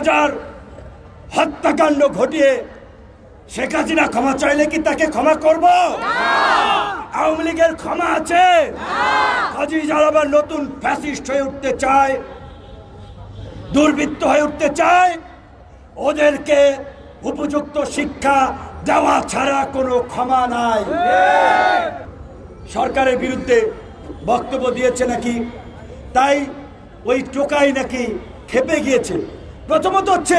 2000 হত্যাকাণ্ড ঘটিয়ে শেখ হাসিনা ক্ষমা চাইলে কি তাকে ক্ষমা করব? আওয়ামী লীগের ক্ষমা আছে? হাজি যারা আবার নতুন ফ্যাসিস্ট হয়ে উঠতে চায়, দুর্বৃত্ত হয়ে উঠতে চায়, ওদেরকে উপযুক্ত শিক্ষা দেওয়া ছাড়া কোনো ক্ষমা নাই। সরকারের বিরুদ্ধে বক্তব্য দিয়েছে নাকি, তাই ওই টোকাই নাকি খেপে গিয়েছে। প্রথমত হচ্ছে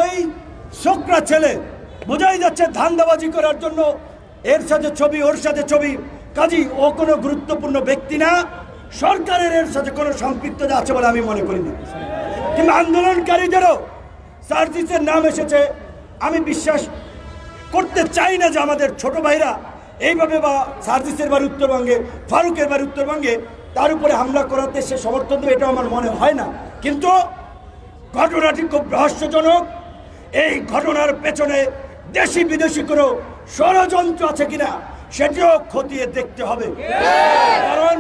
ওই ছোকরা ছেলে, বোঝাই যাচ্ছে ধান্দাবাজি করার জন্য এর সাথে ছবি, ওর সাথে ছবি, কাজী ও কোনো গুরুত্বপূর্ণ ব্যক্তি না। সরকারের এর সাথে কোনো সম্পৃক্ততা আছে বলে আমি মনে করি না। কিংবা আন্দোলনকারীদেরও সার্জিসের নাম এসেছে, আমি বিশ্বাস করতে চাই না যে আমাদের ছোট ভাইরা এইভাবে, বা সার্জিসের বাড়ি উত্তরবঙ্গে, ফারুকের বাড়ি উত্তরবঙ্গে, তার উপরে হামলা করাতে সে সমর্থন দেবে, এটা আমার মনে হয় না। কিন্তু ঘটনাটি খুব রহস্যজনক। এই ঘটনার পেছনে দেশি বিদেশি কোনো ষড়যন্ত্র আছে কিনা সেটিও খতিয়ে দেখতে হবে। কারণ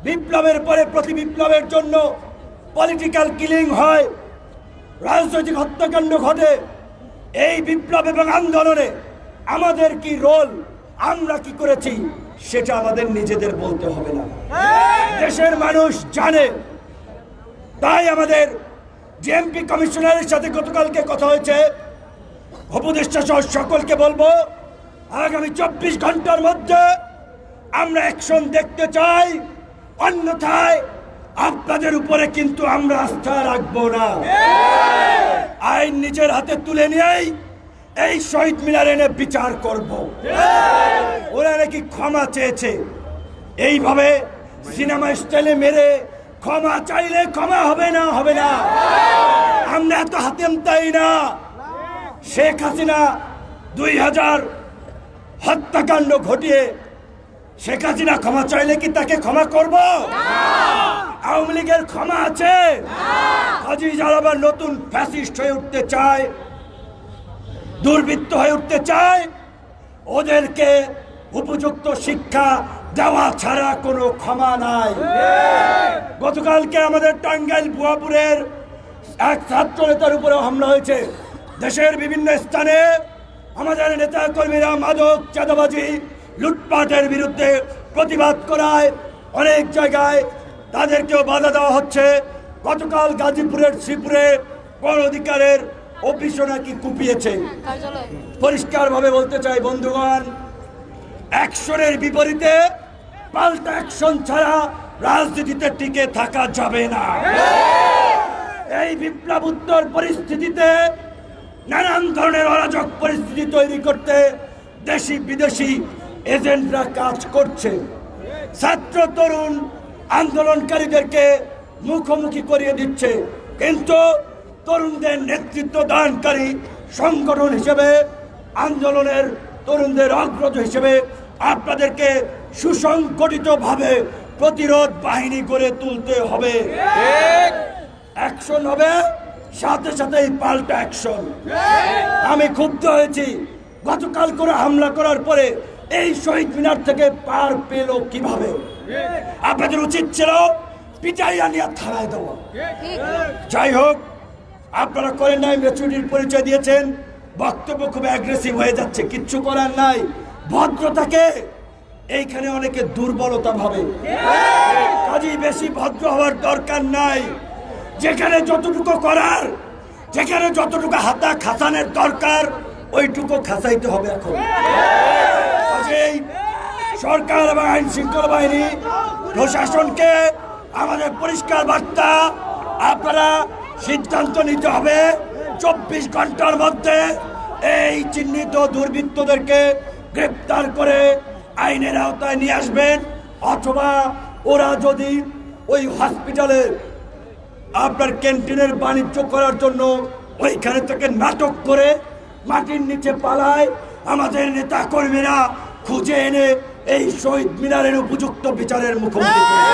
বিপ্লবের পরে প্রতি বিপ্লবের জন্য পলিটিক্যাল কিলিং হয়, রাজনৈতিক হত্যাকাণ্ড ঘটে। এই বিপ্লব এবং আন্দোলনে আমাদের কি রোল, আমরা কি করেছি, সেটা আমাদের নিজেদের বলতে হবে না, দেশের মানুষ জানে। তাই আমাদের ডিএমপি কমিশনারের সাথে গতকালকে কথা হয়েছে, উপদেষ্টা সহ সকলকে বলবো আগামী 24 ঘন্টার মধ্যে আমরা অ্যাকশন দেখতে চাই, অন্যথায় আপনাদের উপরে কিন্তু আমরা আস্থা রাখবো না। আইন নিজের হাতে তুলে নিয়েই এই শহীদ মিনার এনে বিচার করব। ওরা নাকি ক্ষমা চেয়েছে, এইভাবে সিনেমা স্টাইলে মেরে ক্ষমা চাইলে ক্ষমা হবে না, হবে না। আমরা এত হাতেম তাই না। শেখ হাসিনা 2000 হত্যাকাণ্ড ঘটিয়ে শেখ হাসিনা ক্ষমা চাইলে কি তাকে ক্ষমা করব? আওয়ামী লীগের ক্ষমা আছে? হাজি যারা আবার নতুন ফ্যাসিস্ট হয়ে উঠতে চায়, দুর্বৃত্ত হয়ে উঠতে চায়, ওদেরকে উপযুক্ত শিক্ষা দেওয়া ছাড়া কোনো ক্ষমা নাই। গতকালকে আমাদের টাঙ্গাইল বুয়াপুরের এক ছাত্র নেতার উপরে হামলা হয়েছে। দেশের বিভিন্ন স্থানে আমাদের নেতা কর্মীরা মাদক, চাঁদাবাজি, লুটপাটের বিরুদ্ধে প্রতিবাদ করায় অনেক জায়গায় তাদেরকেও বাধা দেওয়া হচ্ছে। গতকাল গাজীপুরের শ্রীপুরে গণ অধিকারের অফিসও নাকি কুপিয়েছে। পরিষ্কারভাবে বলতে চাই বন্ধুগণ, অ্যাকশনের বিপরীতে পাল্টা অ্যাকশন ছাড়া রাজনীতিতে টিকে থাকা যাবে না। এই বিপ্লব উত্তর পরিস্থিতিতে নানান ধরনের অরাজক পরিস্থিতি তৈরি করতে দেশি বিদেশি এজেন্টরা কাজ করছে। ছাত্র তরুণ আন্দোলনকারীদেরকে মুখোমুখি করিয়ে দিচ্ছে, কিন্তু তরুণদের নেতৃত্ব দানকারী সংগঠন হিসেবে, আন্দোলনের তরুণদের অগ্রজ হিসেবে আপনাদেরকে সুসংগঠিতভাবে প্রতিরোধ বাহিনী গড়ে তুলতে হবে। অ্যাকশন হবে, সাথে সাথেই পাল্টা অ্যাকশন। আমি ক্ষুব্ধ হয়েছি, গতকাল করে হামলা করার পরে এই শহীদ মিনার থেকে পার পেল কিভাবে? আপনাদের উচিত ছিল পিটাইয়া নিয়ে থানায় দেওয়া। যাই হোক, আপনারা করেন নাই, ম্যাচুরিটির পরিচয় দিয়েছেন, বক্তব্য খুব অ্যাগ্রেসিভ হয়ে যাচ্ছে, কিচ্ছু করার নাই। ভদ্রতাকে এইখানে অনেকে দুর্বলতা ভাবে, কাজেই বেশি ভদ্র হওয়ার দরকার নাই। যেখানে যতটুকু করার, যেখানে যতটুকু হাতা খাসানের দরকার, ওইটুকু খাসাইতে হবে। এখন কাজেই সরকার এবং আইন শৃঙ্খলা বাহিনী, প্রশাসনকে আমাদের পরিষ্কার বার্তা, আপনারা সিদ্ধান্ত নিতে হবে 24 ঘন্টার মধ্যে এই চিহ্নিত দুর্বৃত্তদেরকে গ্রেপ্তার করে আইনের আওতায় নিয়ে আসবেন। অথবা ওরা যদি ওই হসপিটালে আপনার ক্যান্টিনের বাণিজ্য করার জন্য ওইখানে থেকে নাটক করে মাটির নিচে পালায়, আমাদের নেতা কর্মীরা খুঁজে এনে এই শহীদ মিনারের উপযুক্ত বিচারের মুখোমুখি করে।